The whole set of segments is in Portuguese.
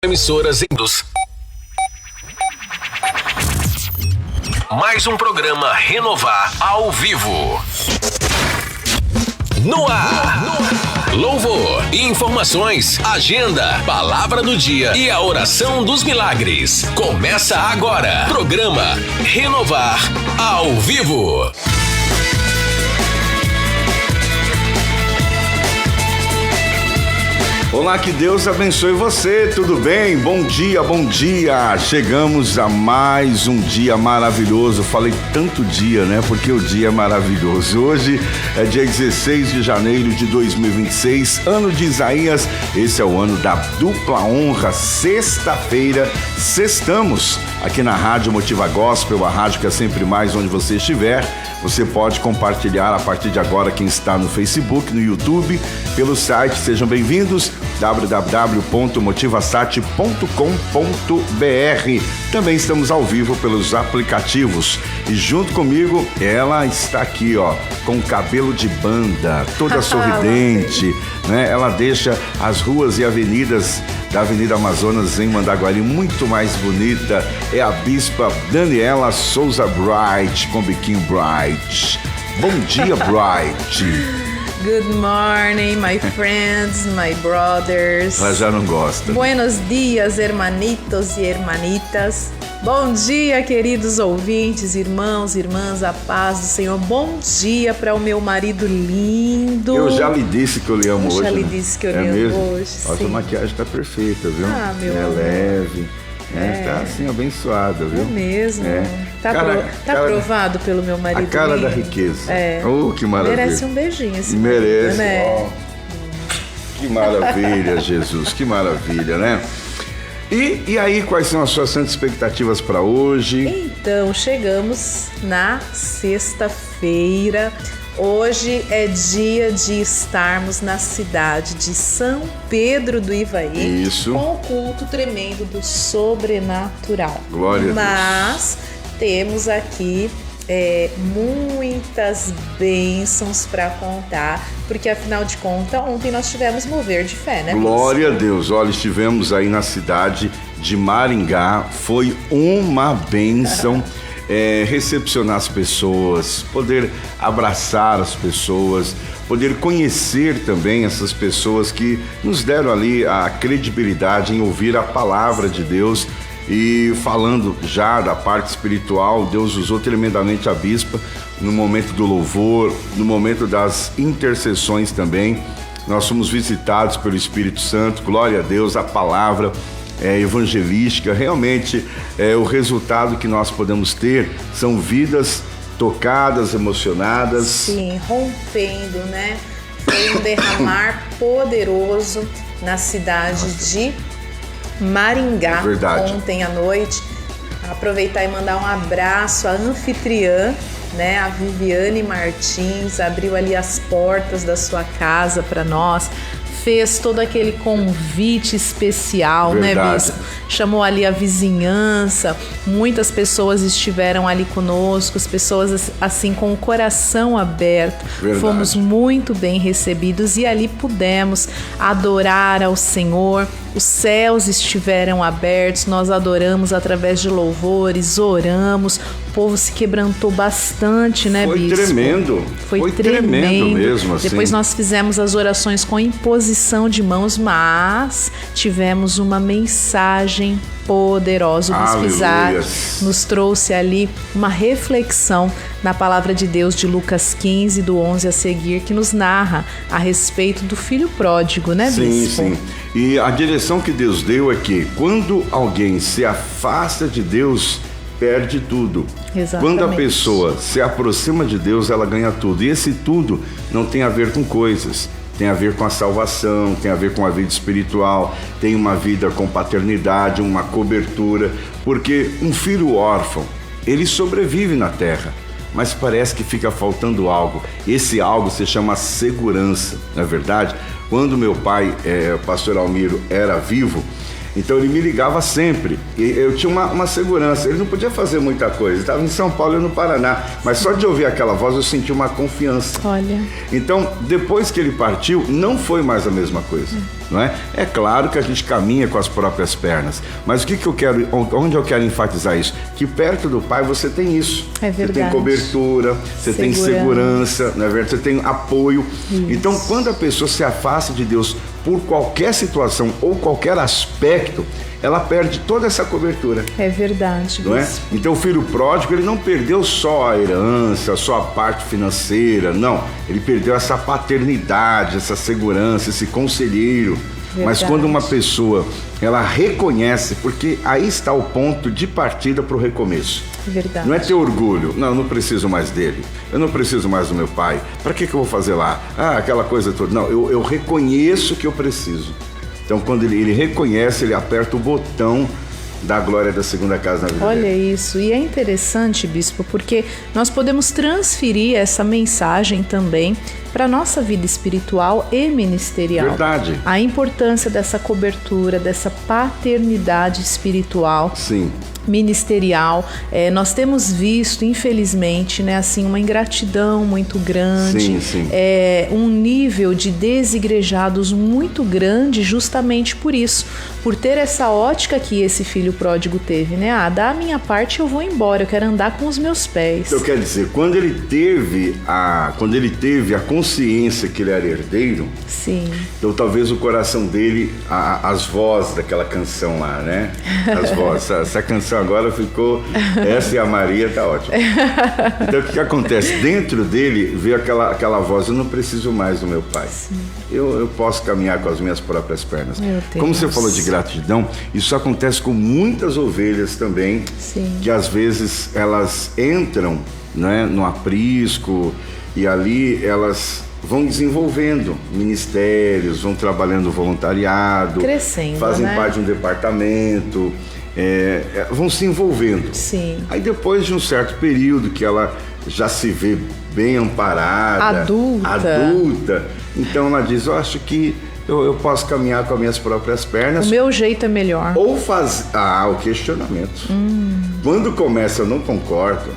Emissoras dos. Mais um programa Renovar ao vivo. No ar. Louvor, informações, agenda, palavra do dia e a oração dos milagres. Começa agora. Programa Renovar ao vivo. Olá, que Deus abençoe você, tudo bem? Bom dia, bom dia! Chegamos a mais um dia maravilhoso. Falei tanto dia, né? Porque o dia é maravilhoso. Hoje é dia 16 de janeiro de 2026, ano de Isaías. Esse é o ano da dupla honra. Sexta-feira, sextamos aqui na Rádio Motiva Gospel, a rádio que é sempre mais onde você estiver. Você pode compartilhar a partir de agora quem está no Facebook, no YouTube, pelo site. Sejam bem-vindos, www.motivasat.com.br. Também estamos ao vivo pelos aplicativos. E junto comigo, ela está aqui, ó, com cabelo de banda, toda sorridente, né? Ela deixa as ruas e avenidas da Avenida Amazonas em Mandaguari muito mais bonita. É a Bispa Daniela Souza Bright, com biquinho Bright. Bom dia, Bright. Good morning, my friends, my brothers. Ela já não gosta. Buenos dias, hermanitos e hermanitas. Bom dia, queridos ouvintes, irmãos, irmãs, a paz do Senhor. Bom dia para o meu marido lindo. Eu já lhe disse que eu lhe amo hoje. Eu já lhe né? disse que eu lhe amo hoje. A sua maquiagem tá perfeita, viu? Ah, meu é amor. leve. Tá assim, abençoada, viu? É mesmo. É. Tá aprovado pelo meu marido. A cara lindo. da riqueza. É. Oh, que maravilha. Merece um beijinho esse Merece. marido, né? Oh, que maravilha, Jesus. Que maravilha, né? E aí, quais são as suas santas expectativas para hoje? Então, chegamos na sexta-feira. Hoje é dia de estarmos na cidade de São Pedro do Ivaí. Isso. Com o culto tremendo do sobrenatural. Glória a Deus. Mas temos aqui muitas bênçãos para contar, porque afinal de contas, ontem nós tivemos mover de fé, né? Glória a Deus. Olha, estivemos aí na cidade de Maringá. Foi uma bênção. Recepcionar as pessoas, poder abraçar as pessoas, poder conhecer também essas pessoas que nos deram ali a credibilidade em ouvir a palavra de Deus. E falando já da parte espiritual, Deus usou tremendamente a bispa no momento do louvor, no momento das intercessões também. Nós somos visitados pelo Espírito Santo, glória a Deus, a palavra evangelística. Realmente o resultado que nós podemos ter são vidas tocadas, emocionadas. Sim, rompendo, né? Foi um derramar poderoso na cidade de Maringá. Verdade. Ontem à noite. Aproveitar e mandar um abraço à anfitriã, né? A Viviane Martins, abriu ali as portas da sua casa para nós. Fez todo aquele convite especial, Verdade. né, Bispo? Chamou ali a vizinhança, muitas pessoas estiveram ali conosco, as pessoas assim com o coração aberto. Verdade. Fomos muito bem recebidos e ali pudemos adorar ao Senhor. Os céus estiveram abertos, nós adoramos através de louvores, oramos, o povo se quebrantou bastante, né, Bispo? Foi tremendo mesmo, assim. Depois nós fizemos as orações com imposição de mãos, mas tivemos uma mensagem poderosa. O Bispo Isaac nos trouxe ali uma reflexão na palavra de Deus de Lucas 15, do 11 a seguir, que nos narra a respeito do filho pródigo, né, Bispo? Sim. E a direção que Deus deu é que quando alguém se afasta de Deus, perde tudo. Exatamente. Quando a pessoa se aproxima de Deus, ela ganha tudo. E esse tudo não tem a ver com coisas. Tem a ver com a salvação, tem a ver com a vida espiritual, tem uma vida com paternidade, uma cobertura. Porque um filho órfão, ele sobrevive na terra, mas parece que fica faltando algo. Esse algo se chama segurança, não é verdade? Quando meu pai, o pastor Almiro, era vivo, então ele me ligava sempre, e eu tinha uma segurança. Ele não podia fazer muita coisa, ele estava em São Paulo e no Paraná, mas só de ouvir aquela voz eu senti uma confiança. Olha. Então, depois que ele partiu, não foi mais a mesma coisa. não é? É claro que a gente caminha com as próprias pernas, mas onde eu quero enfatizar isso? Que perto do Pai você tem isso. É verdade. Você tem cobertura, você tem segurança, não é verdade? Você tem apoio. Isso. Então, quando a pessoa se afasta de Deus por qualquer situação ou qualquer aspecto, ela perde toda essa cobertura. É verdade. Não é? Então o filho pródigo, ele não perdeu só a herança, só a parte financeira, não. Ele perdeu essa paternidade, essa segurança, esse conselheiro. Verdade. Mas quando uma pessoa, ela reconhece, porque aí está o ponto de partida para o recomeço. Verdade. Não é ter orgulho, não, eu não preciso mais dele, eu não preciso mais do meu pai, para que eu vou fazer lá? Aquela coisa toda. Não, eu reconheço que eu preciso. Então, quando ele reconhece, ele aperta o botão da glória da segunda casa na vida dele. Olha isso, e é interessante, bispo, porque nós podemos transferir essa mensagem também para a nossa vida espiritual e ministerial. Verdade. A importância dessa cobertura, dessa paternidade espiritual. Sim. Ministerial, nós temos visto, infelizmente, né, assim, uma ingratidão muito grande, sim. Um nível de desigrejados muito grande, justamente por isso, por ter essa ótica que esse filho pródigo teve, né? Dá a minha parte, eu vou embora, eu quero andar com os meus pés. Então, quer dizer, quando ele teve a consciência que ele era herdeiro, sim. Então talvez o coração dele, as vozes daquela canção lá, né? As vozes, essa canção agora ficou, essa e a Maria, tá ótimo. Então o que acontece? Dentro dele veio aquela voz, eu não preciso mais do meu pai. Eu posso caminhar com as minhas próprias pernas. Como você falou de gratidão, isso acontece com muitas ovelhas também, sim. Que às vezes elas entram, né, no aprisco e ali elas vão desenvolvendo ministérios, vão trabalhando voluntariado, crescendo, fazem né? parte de um departamento, vão se envolvendo. Sim. Aí depois de um certo período que ela já se vê bem amparada, adulta, então ela diz, eu acho que eu posso caminhar com as minhas próprias pernas. O meu jeito é melhor. Ou o questionamento. Quando começa, eu não concordo,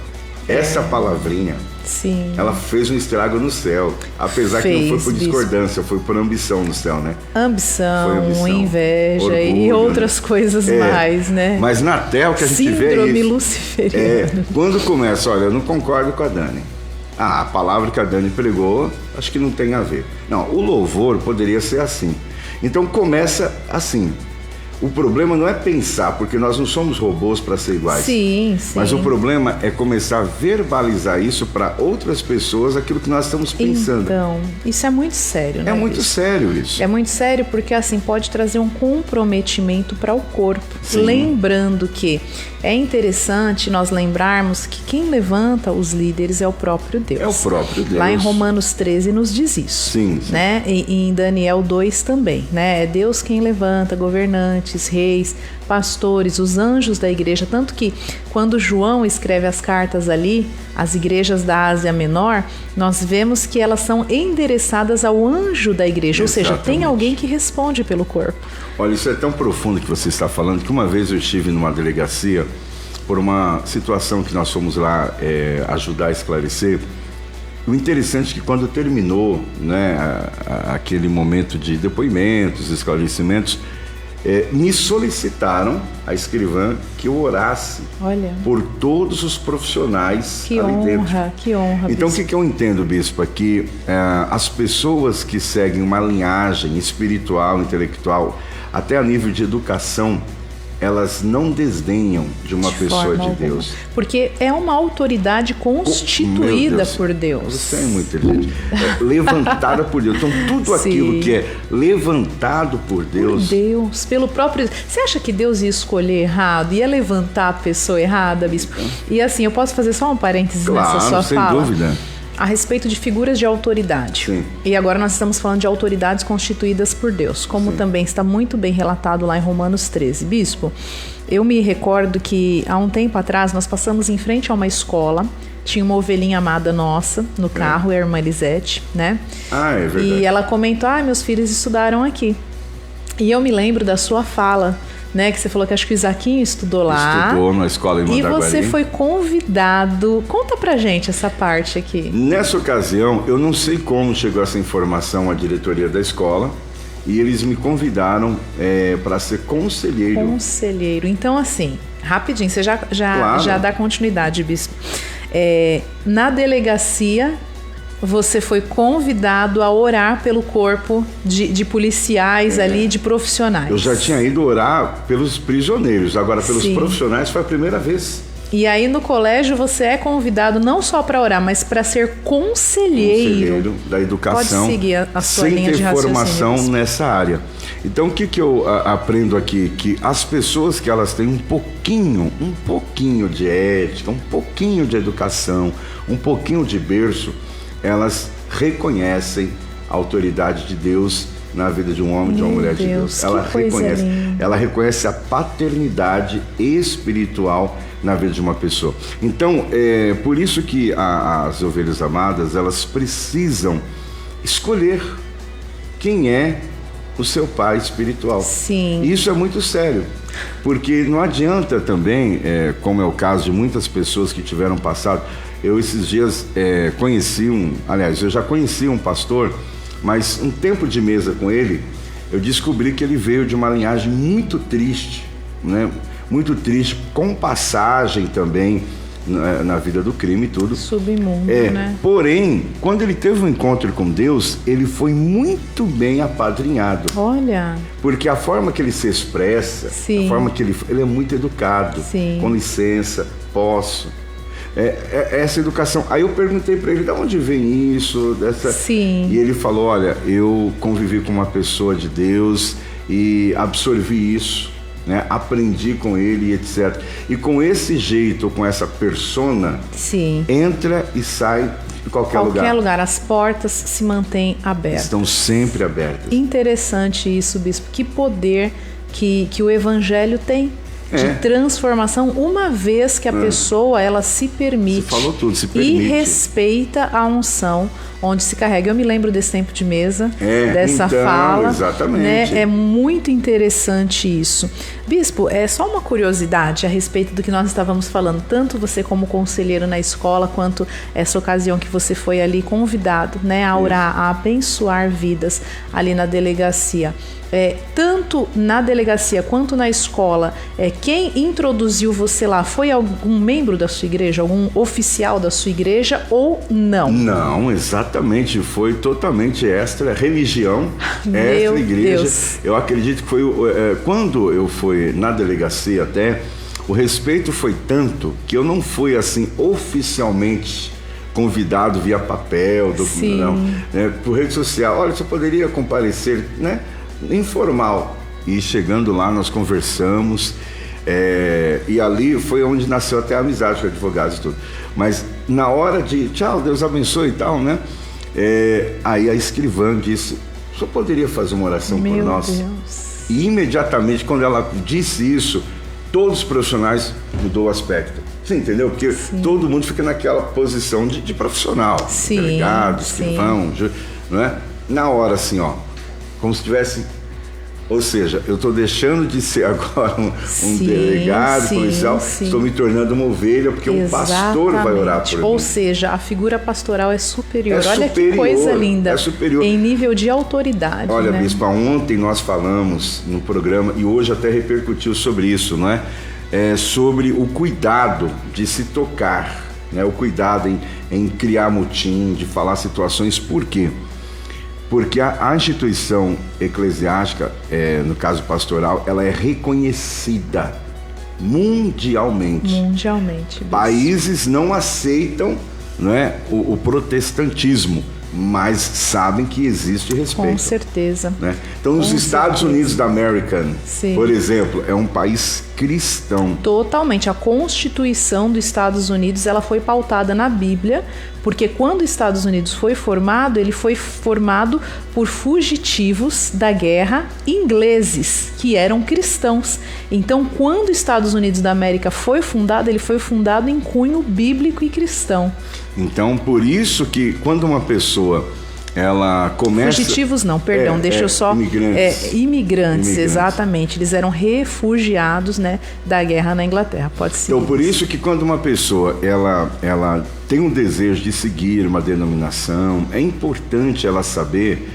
essa palavrinha, sim. Ela fez um estrago no céu. Apesar que não foi por discordância, foi por ambição no céu, né? Ambição, inveja, orgulho, e outras coisas mais, né? Mas na terra o que a gente vê é isso. Síndrome luciferiana. Quando começa, olha, eu não concordo com a Dani. A palavra que a Dani pregou, acho que não tem a ver. Não, o louvor poderia ser assim. Então começa assim. O problema não é pensar, porque nós não somos robôs para ser iguais. Sim. Mas o problema é começar a verbalizar isso para outras pessoas, aquilo que nós estamos pensando. Então, isso é muito sério, né? É muito sério isso. É muito sério porque, assim, pode trazer um comprometimento para o corpo. Sim. Lembrando que é interessante nós lembrarmos que quem levanta os líderes é o próprio Deus. É o próprio Deus. Lá em Romanos 13 nos diz isso. Sim. Né? E em Daniel 2 também, né? É Deus quem levanta governantes, reis, pastores, os anjos da igreja, tanto que quando João escreve as cartas ali, as igrejas da Ásia Menor, nós vemos que elas são endereçadas ao anjo da igreja, Exatamente. Ou seja, tem alguém que responde pelo corpo. Olha, isso é tão profundo que você está falando, que uma vez eu estive numa delegacia por uma situação que nós fomos lá ajudar a esclarecer. O interessante é que quando terminou, né, aquele momento de depoimentos, esclarecimentos, me solicitaram, a escrivã, que eu orasse por todos os profissionais ali dentro. Que honra, Então, o bispo. que eu entendo, bispo, é que as pessoas que seguem uma linhagem espiritual, intelectual, até a nível de educação, elas não desdenham de uma pessoa de Deus. Porque é uma autoridade constituída por Deus. Você é muito inteligente. Levantada por Deus. Então, tudo aquilo que é levantado por Deus... Por Deus, pelo próprio... Você acha que Deus ia escolher errado? Ia levantar a pessoa errada, bispo? E assim, eu posso fazer só um parênteses nessa sua sem fala? dúvida. A respeito de figuras de autoridade. Sim. E agora nós estamos falando de autoridades constituídas por Deus, como também está muito bem relatado lá em Romanos 13. Bispo, eu me recordo que há um tempo atrás nós passamos em frente a uma escola, tinha uma ovelhinha amada nossa no carro, a irmã Elisete, né? É verdade. E ela comentou, meus filhos estudaram aqui. E eu me lembro da sua fala, né, que você falou que acho que o Isaquinho estudou lá. Estudou na escola em Mandaguari. E você foi convidado. Conta pra gente essa parte aqui. Nessa ocasião, eu não sei como chegou essa informação à diretoria da escola, e eles me convidaram para ser conselheiro. Conselheiro. Então, assim, rapidinho, você já dá continuidade, bispo. Na delegacia, você foi convidado a orar pelo corpo de policiais ali, de profissionais. Eu já tinha ido orar pelos prisioneiros, agora pelos profissionais foi a primeira vez. E aí no colégio você é convidado não só para orar, mas para ser conselheiro da educação. Pode seguir a sua linha de raciocínio. Sem ter formação nessa área. Então o que eu aprendo aqui? Que as pessoas que elas têm um pouquinho de ética, um pouquinho de educação, um pouquinho de berço, elas reconhecem a autoridade de Deus na vida de um homem, de uma mulher de Deus. Ela reconhece a paternidade espiritual na vida de uma pessoa. Então, por isso que as ovelhas amadas, elas precisam escolher quem é o seu pai espiritual. Sim. Isso é muito sério, porque não adianta também, como é o caso de muitas pessoas que tiveram passado. Eu esses dias eu já conheci um pastor, mas um tempo de mesa com ele, eu descobri que ele veio de uma linhagem muito triste, né? Muito triste, com passagem também na vida do crime e tudo. Submundo, né? Porém, quando ele teve um encontro com Deus, ele foi muito bem apadrinhado. Olha! Porque a forma que ele se expressa, a forma que ele é muito educado. Sim. Com licença, posso. Essa educação. Aí eu perguntei para ele, de onde vem isso? Sim. E ele falou, olha, eu convivi com uma pessoa de Deus e absorvi isso, né? Aprendi com ele, etc. E com esse jeito, com essa persona, entra e sai de qualquer lugar. As portas se mantêm abertas. Estão sempre abertas. Interessante isso, bispo. Que poder que o evangelho tem. De transformação, uma vez que a pessoa ela se permite, você falou tudo, se permite. E respeita a unção onde se carrega. Eu me lembro desse tempo de mesa, dessa fala. Exatamente. Né? É muito interessante isso. Bispo, é só uma curiosidade a respeito do que nós estávamos falando, tanto você como conselheiro na escola, quanto essa ocasião que você foi ali convidado, né, a orar, a abençoar vidas ali na delegacia. Tanto na delegacia quanto na escola, quem introduziu você lá foi algum membro da sua igreja, algum oficial da sua igreja ou não? Não, exatamente, foi totalmente extra religião, extra igreja. Deus. Eu acredito que foi quando eu fui na delegacia até, o respeito foi tanto que eu não fui assim oficialmente convidado via papel, não, por rede social. Olha, você poderia comparecer, né? Informal. E chegando lá nós conversamos, e ali foi onde nasceu até a amizade com advogados e tudo. Mas na hora de tchau, Deus abençoe e tal, né? Aí a escrivã disse, o senhor poderia fazer uma oração por nós? Deus. E imediatamente quando ela disse isso, todos os profissionais mudou o aspecto. Você entendeu? Porque todo mundo fica naquela posição de profissional, delegado, escrivão, não é? Na hora assim, ó, como se tivesse... Ou seja, eu estou deixando de ser agora um delegado policial, estou me tornando uma ovelha, porque um pastor vai orar por mim. Ou seja, a figura pastoral é superior. Olha que coisa linda. É superior. Em nível de autoridade. Olha, né? Bispa, ontem nós falamos no programa, e hoje até repercutiu sobre isso, não é? Sobre o cuidado de se tocar, né? O cuidado em criar motim, de falar situações. Por quê? Porque a instituição eclesiástica, no caso pastoral, ela é reconhecida mundialmente. Mundialmente. Países não aceitam, não é, o protestantismo, mas sabem que existe respeito. Com certeza. Né? Então, os Estados Unidos da América, por exemplo, é um país cristão. Totalmente. A Constituição dos Estados Unidos, ela foi pautada na Bíblia, porque quando os Estados Unidos foi formado, ele foi formado por fugitivos da guerra ingleses, que eram cristãos. Então, quando os Estados Unidos da América foi fundado, ele foi fundado em cunho bíblico e cristão. Então, por isso que quando uma pessoa ela começa... Fugitivos não, perdão, deixa eu só... Imigrantes, exatamente. Eles eram refugiados, né, da guerra na Inglaterra, pode ser. Então, por isso que quando uma pessoa ela tem um desejo de seguir uma denominação, é importante ela saber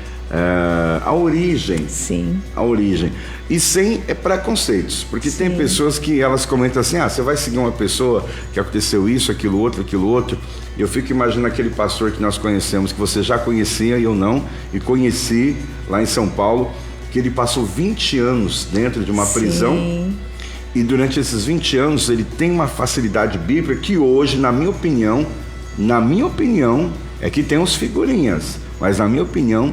a origem. Sim. A origem. E sem preconceitos, porque Sim. tem pessoas que elas comentam assim, você vai seguir uma pessoa que aconteceu isso, aquilo outro. Eu fico imaginando aquele pastor que nós conhecemos, que você já conhecia e eu não, e conheci lá em São Paulo, que ele passou 20 anos dentro de uma prisão, e durante esses 20 anos ele tem uma facilidade bíblica que hoje, na minha opinião, é que tem uns figurinhas, mas na minha opinião,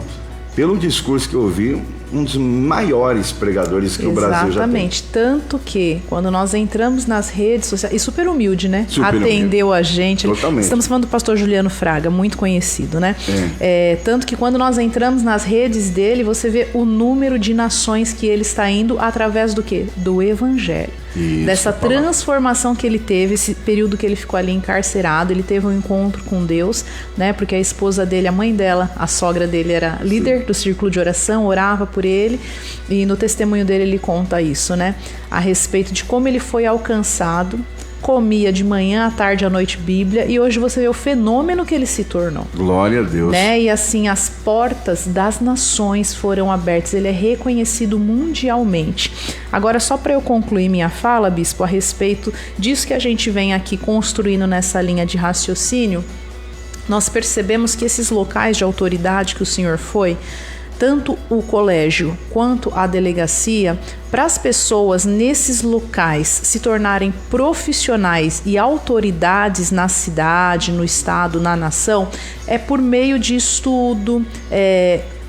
pelo discurso que eu ouvi, um dos maiores pregadores que o Brasil já tem. Exatamente, tanto que quando nós entramos nas redes sociais, e super humilde, né? Atendeu humilde. A gente. Totalmente. Estamos falando do pastor Juliano Fraga, muito conhecido, né? Tanto que quando nós entramos nas redes dele, você vê o número de nações que ele está indo através do quê? Do Evangelho. Isso, dessa transformação que ele teve, esse período que ele ficou ali encarcerado, ele teve um encontro com Deus, né? Porque a esposa dele, a mãe dela, a sogra dele era líder do círculo de oração, orava por ele, e no testemunho dele ele conta isso, né? A respeito de como ele foi alcançado, comia de manhã, à tarde, à noite Bíblia, e hoje você vê o fenômeno que ele se tornou. Glória a Deus. Né? E assim, as portas das nações foram abertas, ele é reconhecido mundialmente. Agora, só para eu concluir minha fala, bispo, a respeito disso que a gente vem aqui construindo nessa linha de raciocínio, nós percebemos que esses locais de autoridade que o senhor foi, tanto o colégio quanto a delegacia, para as pessoas nesses locais se tornarem profissionais e autoridades na cidade, no estado, na nação, é por meio de estudo,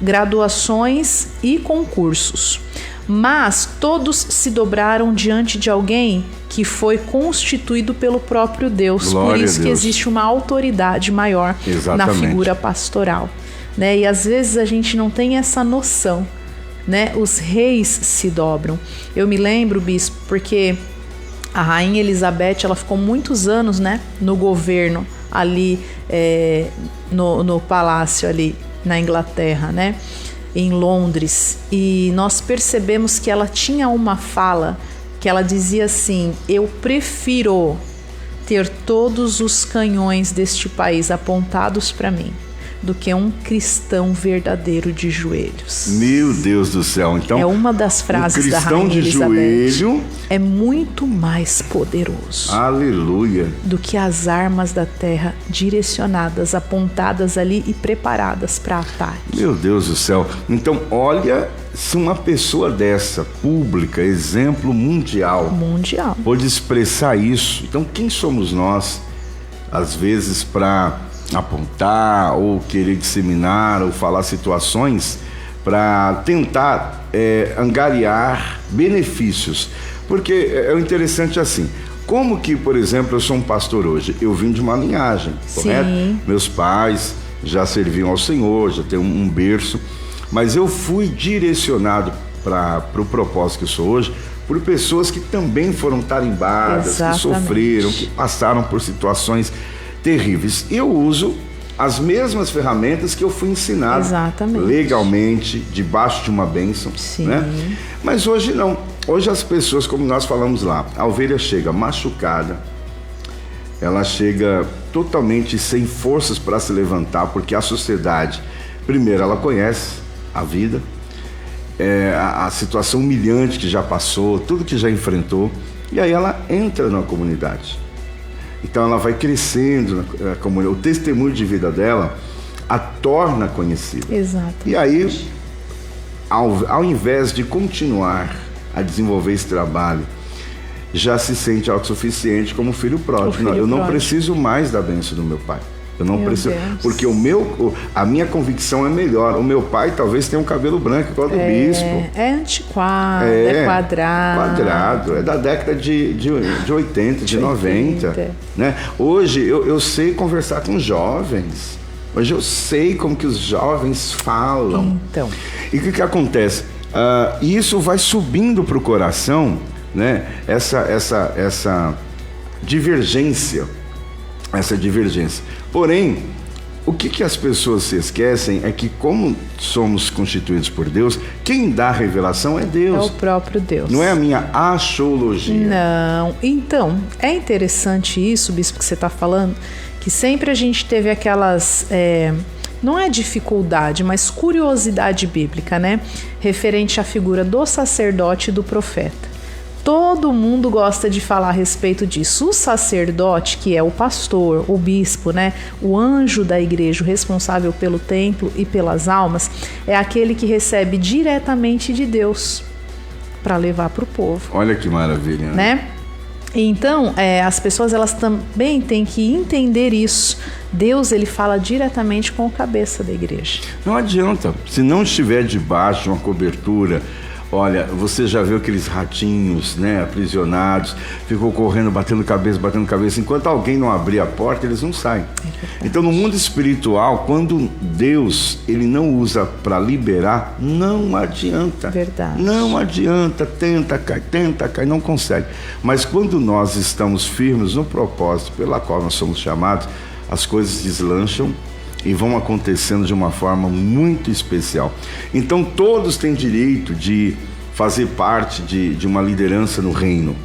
graduações e concursos. Mas todos se dobraram diante de alguém que foi constituído pelo próprio Deus. Glória por isso que existe uma autoridade maior na figura pastoral. Né? E às vezes a gente não tem essa noção, né? Os reis se dobram. Eu me lembro, bispo, porque a rainha Elizabeth, ela ficou muitos anos, né, no governo ali, no palácio ali na Inglaterra, né, em Londres, e nós percebemos que ela tinha uma fala que ela dizia assim: eu prefiro ter todos os canhões deste país apontados para mim do que um cristão verdadeiro de joelhos. Meu Deus do céu. Então, é uma das frases da rainha Elizabeth. É muito mais poderoso. Aleluia. Do que as armas da terra direcionadas, apontadas ali e preparadas para ataque. Meu Deus do céu. Então, olha, se uma pessoa dessa, pública, exemplo mundial, pode expressar isso. Então, quem somos nós, às vezes, para apontar ou querer disseminar ou falar situações para tentar angariar benefícios? Porque é interessante assim, como que, por exemplo, eu sou um pastor hoje, eu vim de uma linhagem, correto? Meus pais já serviam ao Senhor, já tem um berço, mas eu fui direcionado para o propósito que eu sou hoje por pessoas que também foram tarimbadas, que sofreram, que passaram por situações terríveis. Eu uso as mesmas ferramentas que eu fui ensinado legalmente, debaixo de uma bênção, né? Mas hoje não. Hoje as pessoas, como nós falamos lá, a ovelha chega machucada, ela chega totalmente sem forças para se levantar, porque a sociedade, primeiro, ela conhece a vida, a situação humilhante que já passou, tudo que já enfrentou, e aí ela entra na comunidade. Então ela vai crescendo na comunidade, o testemunho de vida dela a torna conhecida. E aí, ao invés de continuar a desenvolver esse trabalho, já se sente autossuficiente como filho pródigo. Eu não preciso mais da bênção do meu pai. Eu não preciso, porque a minha convicção é melhor. O meu pai talvez tenha um cabelo branco igual do bispo. É antiquado, é quadrado. É da década de 80, de 90. Né? Hoje eu sei conversar com jovens. Hoje eu sei como que os jovens falam. Então. E o que acontece? Isso vai subindo para o coração, né? Essa divergência. Porém, o que as pessoas se esquecem é que, como somos constituídos por Deus, quem dá a revelação é Deus. É o próprio Deus. Não é a minha axiologia. Não. Então, é interessante isso, bispo, que você está falando, que sempre a gente teve aquelas não é dificuldade, mas curiosidade bíblica, né? Referente à figura do sacerdote e do profeta. Todo mundo gosta de falar a respeito disso. O sacerdote, que é o pastor, o bispo, né? O anjo da igreja, o responsável pelo templo e pelas almas, é aquele que recebe diretamente de Deus para levar para o povo. Olha que maravilha, né? Então, as pessoas elas também têm que entender isso. Deus, ele fala diretamente com o cabeça da igreja. Não adianta. Se não estiver debaixo de uma cobertura, olha, você já viu aqueles ratinhos, né, aprisionados, ficou correndo, batendo cabeça. Enquanto alguém não abrir a porta, eles não saem. Então, no mundo espiritual, quando Deus, ele não usa para liberar, não adianta. Verdade. Não adianta, tenta, cai, não consegue. Mas quando nós estamos firmes no propósito pela qual nós somos chamados, as coisas deslancham e vão acontecendo de uma forma muito especial. Então todos têm direito de fazer parte de uma liderança no reino,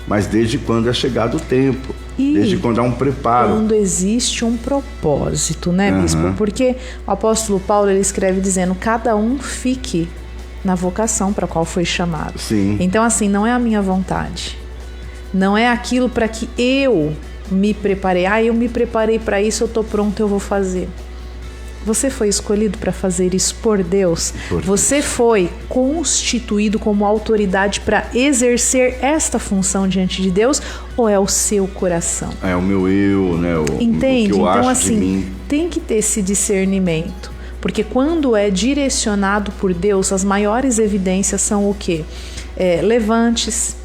mas desde quando é chegado o tempo, desde quando há um preparo. Quando existe um propósito, né, bispo? Porque o apóstolo Paulo, ele escreve dizendo, cada um fique na vocação para a qual foi chamado. Sim. Então assim, não é a minha vontade, não é aquilo para que eu me preparei, eu me preparei para isso, eu tô pronto, eu vou fazer. Você foi escolhido para fazer isso por Deus. Você foi constituído como autoridade para exercer esta função diante de Deus, ou é o seu coração? É o meu eu, né? Entende? O que eu então acho de mim. Tem que ter esse discernimento, porque quando é direcionado por Deus, as maiores evidências são o quê? Levantes,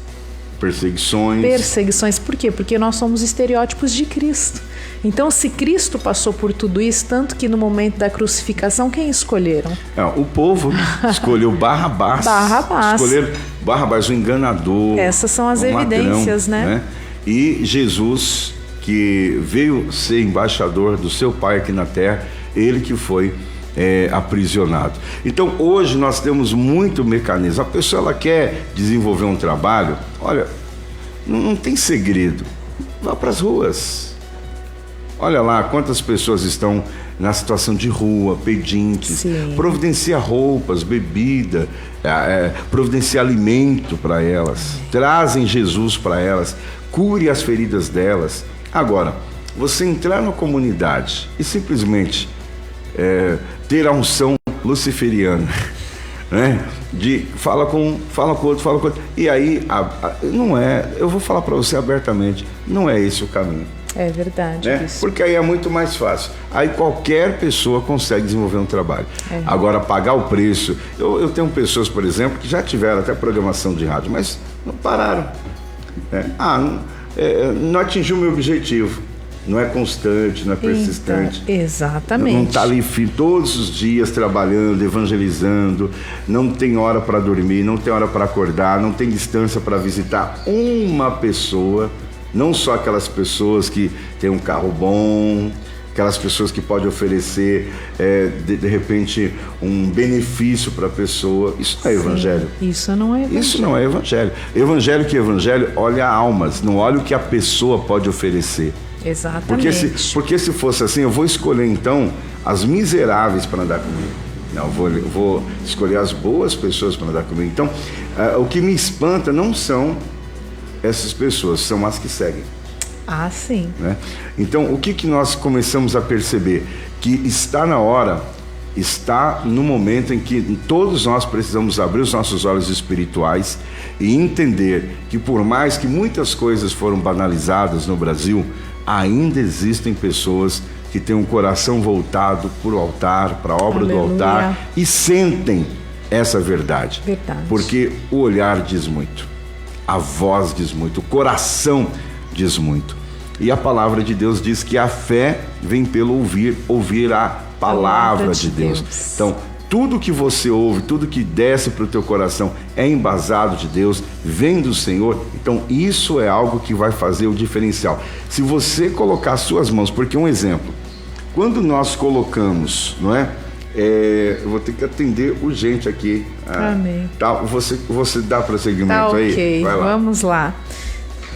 perseguições. Por quê? Porque nós somos estereótipos de Cristo. Então, se Cristo passou por tudo isso, tanto que no momento da crucificação, quem escolheram? O povo escolheu Barrabás. Escolheram Barrabás, o enganador. Essas são as evidências, ladrão, né? E Jesus, que veio ser embaixador do seu Pai aqui na terra, ele que foi aprisionado. Então hoje nós temos muito mecanismo. A pessoa ela quer desenvolver um trabalho, olha, não tem segredo, vá para as ruas, olha lá quantas pessoas estão na situação de rua, pedintes. Sim. Providencia roupas, bebida, providencia alimento para elas, trazem Jesus para elas, cure as feridas delas. Agora, você entrar na comunidade e simplesmente ter a unção luciferiana, né? De fala com outro, e aí não eu vou falar para você abertamente, não é esse o caminho. É verdade, né? Porque aí é muito mais fácil. Aí qualquer pessoa consegue desenvolver um trabalho. Agora, pagar o preço. Eu tenho pessoas, por exemplo, que já tiveram até programação de rádio, mas não pararam. Não atingiu o meu objetivo. Não é constante, não é persistente. Então, exatamente. Não está ali todos os dias trabalhando, evangelizando, não tem hora para dormir, não tem hora para acordar, não tem distância para visitar uma pessoa, não só aquelas pessoas que têm um carro bom, aquelas pessoas que podem oferecer, de repente, um benefício para a pessoa. Isso não é evangelho. Isso não é evangelho. Isso não é evangelho. Evangelho olha almas, não olha o que a pessoa pode oferecer. Exatamente. Porque se fosse assim, eu vou escolher então as miseráveis para andar comigo. Não, eu vou escolher as boas pessoas para andar comigo. Então, o que me espanta não são essas pessoas, são as que seguem. Sim. Né? Então, o que nós começamos a perceber? Que está na hora, está no momento em que todos nós precisamos abrir os nossos olhos espirituais e entender que por mais que muitas coisas foram banalizadas no Brasil, ainda existem pessoas que têm um coração voltado para o altar, para a obra do altar, e sentem essa verdade. Porque o olhar diz muito, a voz diz muito, o coração diz muito. E a palavra de Deus diz que a fé vem pelo ouvir a palavra de Deus. Então, tudo que você ouve, tudo que desce para o teu coração é embasado de Deus, vem do Senhor. Então isso é algo que vai fazer o diferencial. Se você colocar as suas mãos, porque um exemplo, quando nós colocamos, não é? Eu vou ter que atender urgente aqui. Amém. Tá, você dá prosseguimento aí? Ok, Vai lá. Vamos lá.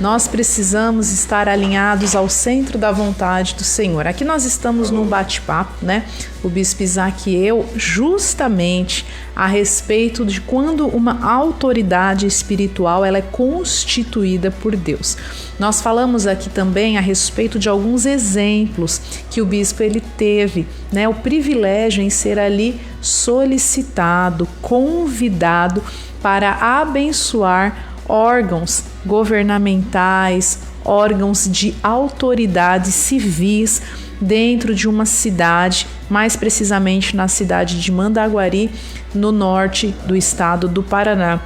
Nós precisamos estar alinhados ao centro da vontade do Senhor. Aqui nós estamos num bate-papo, né? O Bispo Isaac e eu, justamente a respeito de quando uma autoridade espiritual ela é constituída por Deus. Nós falamos aqui também a respeito de alguns exemplos que o bispo ele teve, né? O privilégio em ser ali solicitado, convidado para abençoar órgãos governamentais, órgãos de autoridades civis dentro de uma cidade, mais precisamente na cidade de Mandaguari, no norte do estado do Paraná.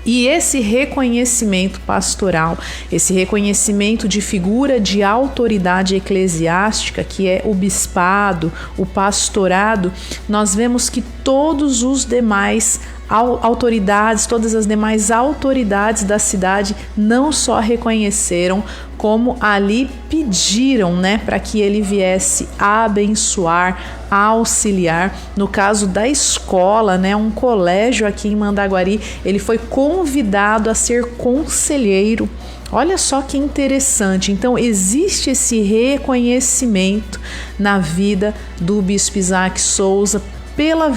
E esse reconhecimento pastoral, esse reconhecimento de figura de autoridade eclesiástica, que é o bispado, o pastorado, nós vemos que todos os demais autoridades, todas as demais autoridades da cidade não só reconheceram, como ali pediram, né, para que ele viesse a abençoar, a auxiliar. No caso da escola, né, um colégio aqui em Mandaguari, ele foi convidado a ser conselheiro. Olha só que interessante. Então, existe esse reconhecimento na vida do Bispo Isaac Souza pela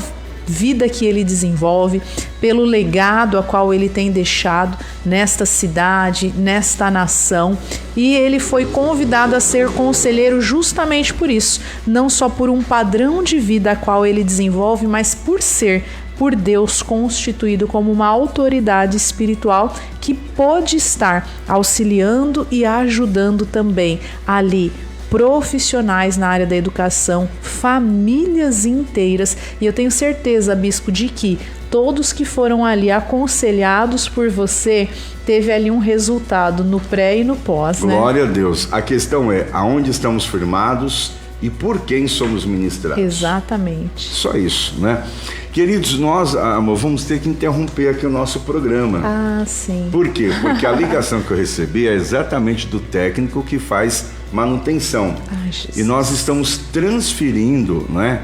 vida que ele desenvolve, pelo legado a qual ele tem deixado nesta cidade, nesta nação, e ele foi convidado a ser conselheiro justamente por isso, não só por um padrão de vida a qual ele desenvolve, mas por ser por Deus constituído como uma autoridade espiritual que pode estar auxiliando e ajudando também ali profissionais na área da educação, famílias inteiras, e eu tenho certeza, bispo, de que todos que foram ali aconselhados por você teve ali um resultado no pré e no pós, né? Glória a Deus. A questão é aonde estamos firmados e por quem somos ministrados. Exatamente. Só isso, né? Queridos, nós, amor, vamos ter que interromper aqui o nosso programa. Ah, sim. Por quê? Porque a ligação que eu recebi é exatamente do técnico que faz manutenção. Ai, Jesus. E nós estamos transferindo, né,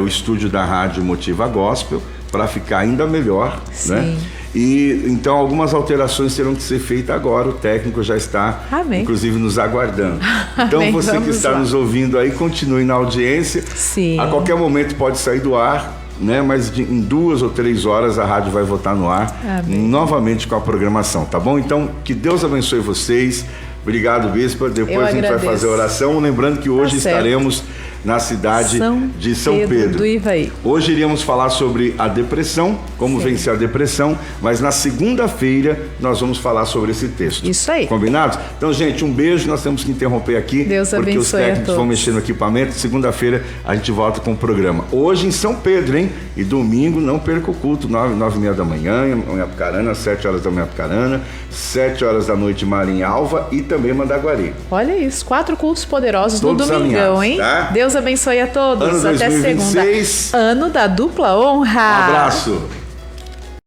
o estúdio da Rádio Motiva Gospel para ficar ainda melhor. Sim. Né? E então algumas alterações terão que ser feitas agora. O técnico já está, Amém, inclusive, nos aguardando. Então Amém. você Vamos que está lá. nos ouvindo aí, continue na audiência. Sim. A qualquer momento pode sair do ar, né? Mas em 2 ou 3 horas a rádio vai voltar no ar. Amém. Novamente com a programação, tá bom? Então, que Deus abençoe vocês. Obrigado, Bispa. Depois a gente vai fazer a oração. Lembrando que hoje estaremos na cidade de São Pedro do Ivaí. Hoje iríamos falar sobre a depressão, como vencer a depressão, mas na segunda-feira nós vamos falar sobre esse texto. Isso aí. Combinado? Então, gente, um beijo. Nós temos que interromper aqui, Deus porque abençoe os técnicos vão mexer no equipamento. Segunda-feira a gente volta com o programa. Hoje em São Pedro, hein? E domingo não perca o culto, 9h30 da manhã, em Apucarana, 7 horas da manhã Apucarana, 7 horas da noite Marinhalva e também Mandaguari. Olha isso, 4 cultos poderosos Todos no domingão, hein? tá? Deus abençoe a todos. Ano Até 2026. segunda. Ano da dupla honra. Um abraço.